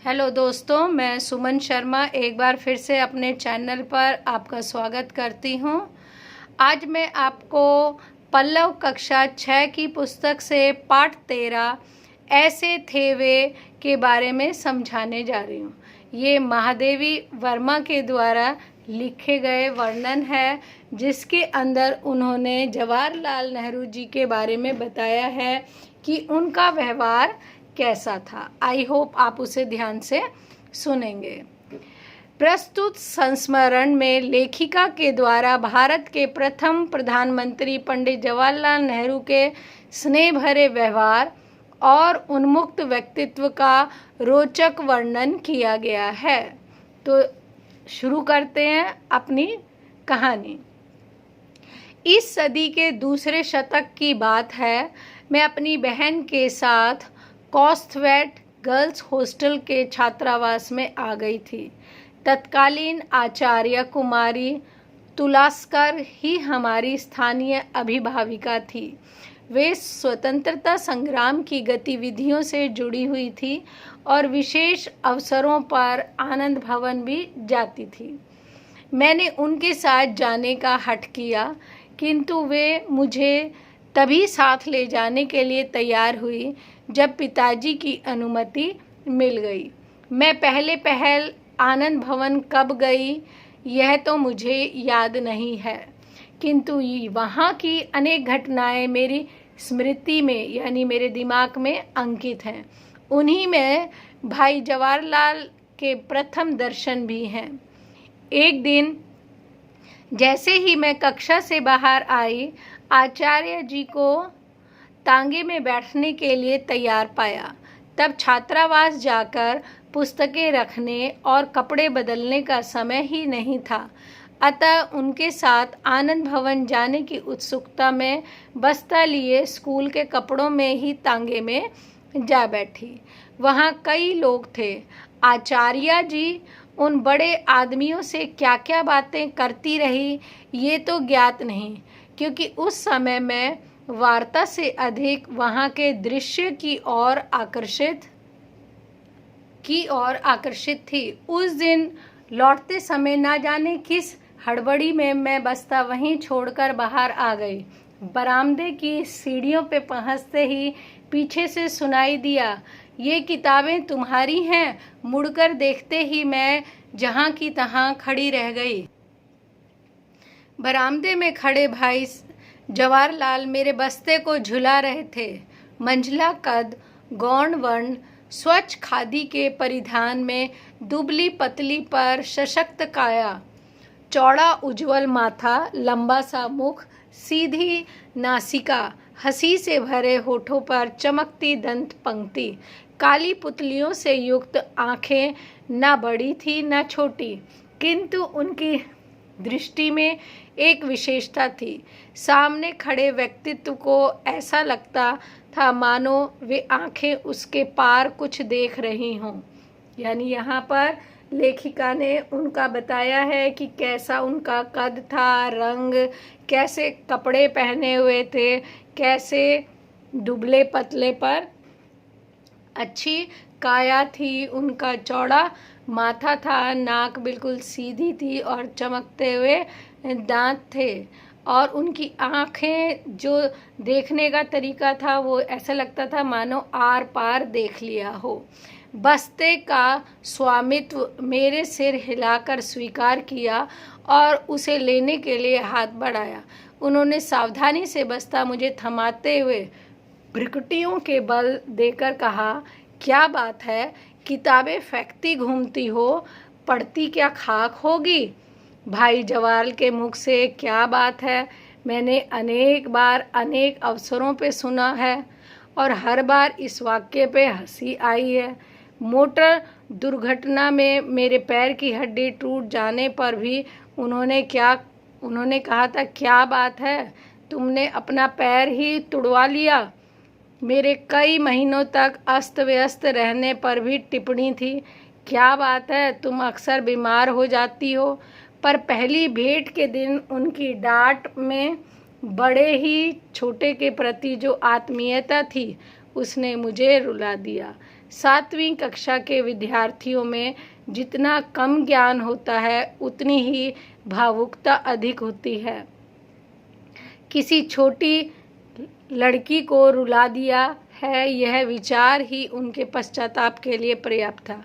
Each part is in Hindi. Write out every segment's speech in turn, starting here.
हेलो दोस्तों, मैं सुमन शर्मा एक बार फिर से अपने चैनल पर आपका स्वागत करती हूँ। आज मैं आपको पल्लव कक्षा 6 की पुस्तक से पाठ 13 ऐसे थे वे के बारे में समझाने जा रही हूँ। ये महादेवी वर्मा के द्वारा लिखे गए वर्णन है, जिसके अंदर उन्होंने जवाहरलाल नेहरू जी के बारे में बताया है कि उनका व्यवहार कैसा था। आई होप आप उसे ध्यान से सुनेंगे। प्रस्तुत संस्मरण में लेखिका के द्वारा भारत के प्रथम प्रधानमंत्री पंडित जवाहरलाल नेहरू के स्नेह भरे व्यवहार और उन्मुक्त व्यक्तित्व का रोचक वर्णन किया गया है। तो शुरू करते हैं अपनी कहानी। इस सदी के दूसरे शतक की बात है। मैं अपनी बहन के साथ कॉस्थवेट गर्ल्स हॉस्टल के छात्रावास में आ गई थी। तत्कालीन आचार्य कुमारी तुलास्कर ही हमारी स्थानीय अभिभाविका थी। वे स्वतंत्रता संग्राम की गतिविधियों से जुड़ी हुई थी और विशेष अवसरों पर आनंद भवन भी जाती थी। मैंने उनके साथ जाने का हठ किया, किंतु वे मुझे तभी साथ ले जाने के लिए तैयार हुई जब पिताजी की अनुमति मिल गई। मैं पहले पहल आनंद भवन कब गई यह तो मुझे याद नहीं है, किंतु वहाँ की अनेक घटनाएं मेरी स्मृति में यानी मेरे दिमाग में अंकित हैं। उन्हीं में भाई जवाहरलाल के प्रथम दर्शन भी हैं। एक दिन जैसे ही मैं कक्षा से बाहर आई, आचार्य जी को तांगे में बैठने के लिए तैयार पाया। तब छात्रावास जाकर पुस्तकें रखने और कपड़े बदलने का समय ही नहीं था, अतः उनके साथ आनंद भवन जाने की उत्सुकता में बस्ता लिए स्कूल के कपड़ों में ही तांगे में जा बैठी। वहाँ कई लोग थे। आचार्य जी उन बड़े आदमियों से क्या क्या बातें करती रही ये तो ज्ञात नहीं, क्योंकि उस समय मैं वार्ता से अधिक वहाँ के दृश्य की ओर आकर्षित थी। उस दिन लौटते समय ना जाने किस हड़बड़ी में मैं बस्ता वहीं छोड़कर बाहर आ गई। बरामदे की सीढ़ियों पे पहुंचते ही पीछे से सुनाई दिया, ये किताबें तुम्हारी हैं। मुड़कर देखते ही मैं जहाँ की तहाँ खड़ी रह गई। बरामदे में खड़े भाई जवाहरलाल मेरे बस्ते को झुला रहे थे। मंझला कद, गौण वर्ण, स्वच्छ खादी के परिधान में दुबली पतली पर सशक्त काया, चौड़ा उज्जवल माथा, लंबा सा मुख, सीधी नासिका, हंसी से भरे होठों पर चमकती दंत पंक्ति, काली पुतलियों से युक्त आंखें न बड़ी थी न छोटी, किंतु उनकी दृष्टि में एक विशेषता थी। सामने खड़े व्यक्तित्व को ऐसा लगता था मानो वे आंखें उसके पार कुछ देख रही हों। यानी यहाँ पर लेखिका ने उनका बताया है कि कैसा उनका कद था, रंग, कैसे कपड़े पहने हुए थे, कैसे दुबले पतले पर अच्छी काया थी, उनका चौड़ा माथा था, नाक बिल्कुल सीधी थी और चमकते हुए दांत थे, और उनकी आँखें जो देखने का तरीका था वो ऐसा लगता था मानो आर पार देख लिया हो। बस्ते का स्वामित्व मेरे सिर हिलाकर स्वीकार किया और उसे लेने के लिए हाथ बढ़ाया। उन्होंने सावधानी से बस्ता मुझे थमाते हुए भ्रुकुटियों के बल देकर कहा, क्या बात है, किताबें फेंकती घूमती हो, पढ़ती क्या खाक होगी। भाई जवाहर के मुख से क्या बात है मैंने अनेक बार अनेक अवसरों पे सुना है और हर बार इस वाक्य पे हंसी आई है। मोटर दुर्घटना में मेरे पैर की हड्डी टूट जाने पर भी उन्होंने कहा था, क्या बात है, तुमने अपना पैर ही तुड़वा लिया। मेरे कई महीनों तक अस्त व्यस्त रहने पर भी टिप्पणी थी, क्या बात है, तुम अक्सर बीमार हो जाती हो। पर पहली भेंट के दिन उनकी डांट में बड़े ही छोटे के प्रति जो आत्मीयता थी उसने मुझे रुला दिया। 7वीं कक्षा के विद्यार्थियों में जितना कम ज्ञान होता है उतनी ही भावुकता अधिक होती है। किसी छोटी लड़की को रुला दिया है, यह विचार ही उनके पश्चाताप के लिए पर्याप्त था।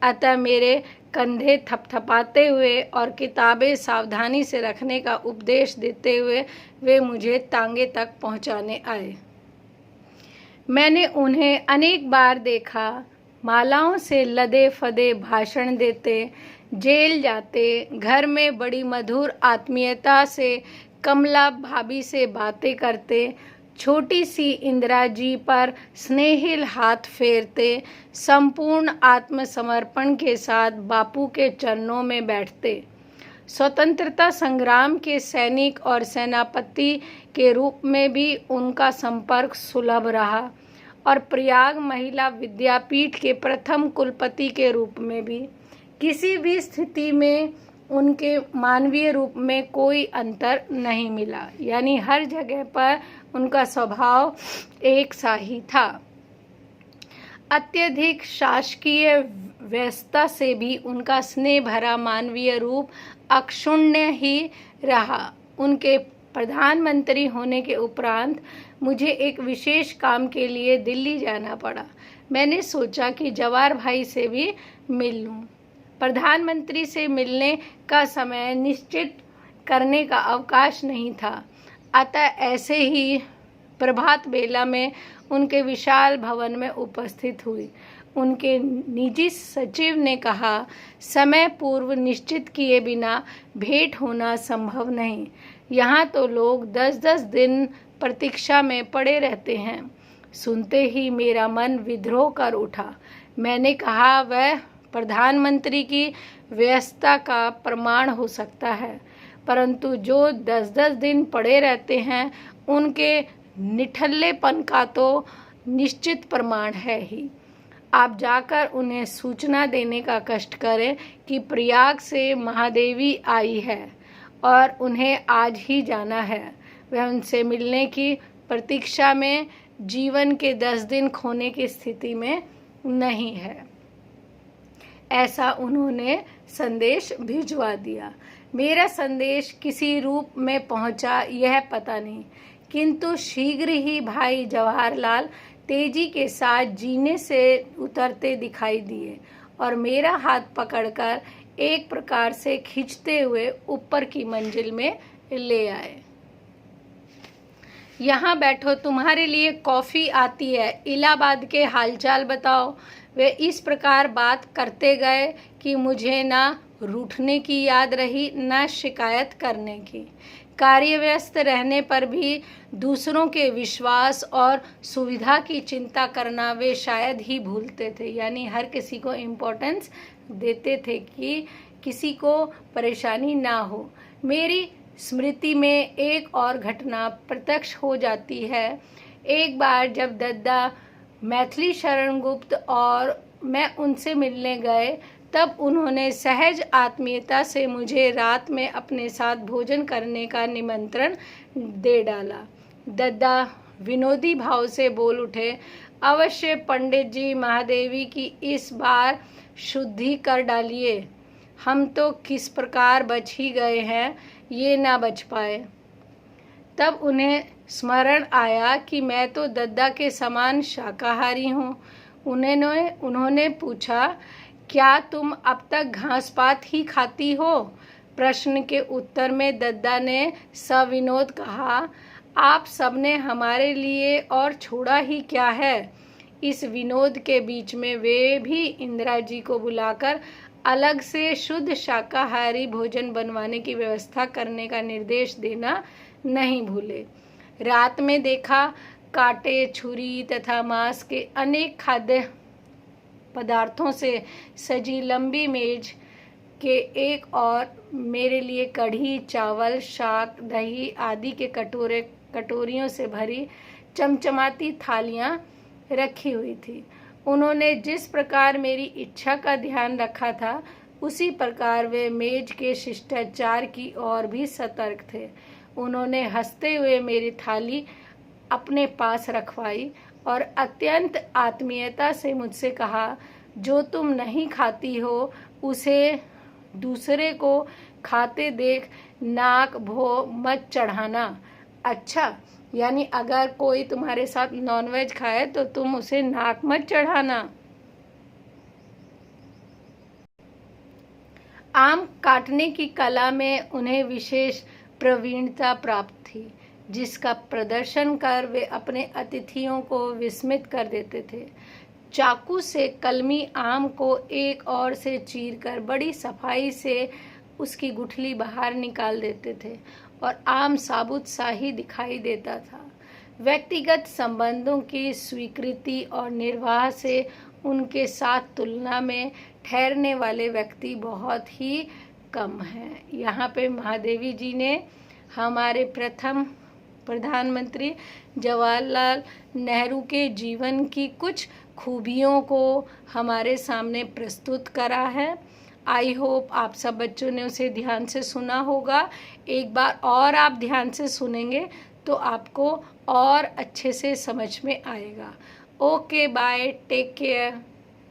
अतः मेरे कंधे थपथपाते हुए और किताबें सावधानी से रखने का उपदेश देते हुए वे मुझे तांगे तक पहुंचाने आए। मैंने उन्हें अनेक बार देखा, मालाओं से लदे फदे भाषण देते, जेल जाते, घर में बड़ी मधुर आत्मीयता से कमला भाभी से बातें करते, छोटी सी इंदिरा जी पर स्नेहिल हाथ फेरते, संपूर्ण आत्मसमर्पण के साथ बापू के चरणों में बैठते। स्वतंत्रता संग्राम के सैनिक और सेनापति के रूप में भी उनका संपर्क सुलभ रहा और प्रयाग महिला विद्यापीठ के प्रथम कुलपति के रूप में भी। किसी भी स्थिति में उनके मानवीय रूप में कोई अंतर नहीं मिला, यानी हर जगह पर उनका स्वभाव एक सा ही था। अत्यधिक शासकीय व्यस्तता से भी उनका स्नेह भरा मानवीय रूप अक्षुण्ण ही रहा। उनके प्रधानमंत्री होने के उपरांत मुझे एक विशेष काम के लिए दिल्ली जाना पड़ा। मैंने सोचा कि जवाहर भाई से भी मिल लूं। प्रधानमंत्री से मिलने का समय निश्चित करने का अवकाश नहीं था, अतः ऐसे ही प्रभात बेला में उनके विशाल भवन में उपस्थित हुई। उनके निजी सचिव ने कहा, समय पूर्व निश्चित किए बिना भेंट होना संभव नहीं। यहाँ तो लोग 10-10 दिन प्रतीक्षा में पड़े रहते हैं। सुनते ही मेरा मन विद्रोह कर उठा। मैंने कहा, वह प्रधानमंत्री की व्यस्तता का प्रमाण हो सकता है, परंतु जो 10-10 दिन पड़े रहते हैं उनके निठल्लेपन का तो निश्चित प्रमाण है ही। आप जाकर उन्हें सूचना देने का कष्ट करें कि प्रयाग से महादेवी आई है और उन्हें आज ही जाना है। वह उनसे मिलने की प्रतीक्षा में जीवन के 10 दिन खोने की स्थिति में नहीं है। ऐसा उन्होंने संदेश भिजवा दिया। मेरा संदेश किसी रूप में पहुंचा यह पता नहीं, किंतु शीघ्र ही भाई जवाहरलाल तेजी के साथ जीने से उतरते दिखाई दिए और मेरा हाथ पकड़कर एक प्रकार से खींचते हुए ऊपर की मंजिल में ले आए। यहाँ बैठो, तुम्हारे लिए कॉफ़ी आती है, इलाहाबाद के हालचाल बताओ। वे इस प्रकार बात करते गए कि मुझे ना रूठने की याद रही, ना शिकायत करने की। कार्यव्यस्त रहने पर भी दूसरों के विश्वास और सुविधा की चिंता करना वे शायद ही भूलते थे, यानी हर किसी को इम्पोर्टेंस देते थे कि किसी को परेशानी ना हो। मेरी स्मृति में एक और घटना प्रत्यक्ष हो जाती है। एक बार जब दद्दा मैथिली शरण गुप्त और मैं उनसे मिलने गए, तब उन्होंने सहज आत्मीयता से मुझे रात में अपने साथ भोजन करने का निमंत्रण दे डाला। दद्दा विनोदी भाव से बोल उठे, अवश्य पंडित जी, महादेवी की इस बार शुद्धि कर डालिए। हम तो किस प्रकार बच ही गए हैं, ये ना बच पाए। तब उन्हें स्मरण आया कि मैं तो दद्दा के समान शाकाहारी हूँ। उन्होंने पूछा, क्या तुम अब तक घास पात ही खाती हो? प्रश्न के उत्तर में दद्दा ने सविनोद कहा, आप सबने हमारे लिए और छोड़ा ही क्या है। इस विनोद के बीच में वे भी इंदिरा जी को बुलाकर अलग से शुद्ध शाकाहारी भोजन बनवाने की व्यवस्था करने का निर्देश देना नहीं भूले। रात में देखा, कांटे, छुरी तथा मांस के अनेक खाद्य पदार्थों से सजी लंबी मेज के एक और मेरे लिए कढ़ी, चावल, शाक, दही आदि के कटोरियों से भरी चमचमाती थालियां रखी हुई थी। उन्होंने जिस प्रकार मेरी इच्छा का ध्यान रखा था, उसी प्रकार वे मेज के शिष्टाचार की ओर भी सतर्क थे। उन्होंने हंसते हुए मेरी थाली अपने पास रखवाई और अत्यंत आत्मीयता से मुझसे कहा, जो तुम नहीं खाती हो उसे दूसरे को खाते देख नाक भो मत चढ़ाना। अच्छा, यानी अगर कोई तुम्हारे साथ नॉनवेज खाए तो तुम उसे नाक मत चढ़ाना। आम काटने की कला में उन्हें विशेष प्रवीणता प्राप्त थी, जिसका प्रदर्शन कर वे अपने अतिथियों को विस्मित कर देते थे। चाकू से कलमी आम को एक ओर से चीरकर बड़ी सफाई से उसकी गुठली बाहर निकाल देते थे और आम साबुत सा ही दिखाई देता था। व्यक्तिगत संबंधों की स्वीकृति और निर्वाह से उनके साथ तुलना में ठहरने वाले व्यक्ति बहुत ही कम हैं। यहाँ पे महादेवी जी ने हमारे प्रथम प्रधानमंत्री जवाहरलाल नेहरू के जीवन की कुछ खूबियों को हमारे सामने प्रस्तुत करा है। आई होप आप सब बच्चों ने उसे ध्यान से सुना होगा। एक बार और आप ध्यान से सुनेंगे तो आपको और अच्छे से समझ में आएगा। Okay, bye, take care.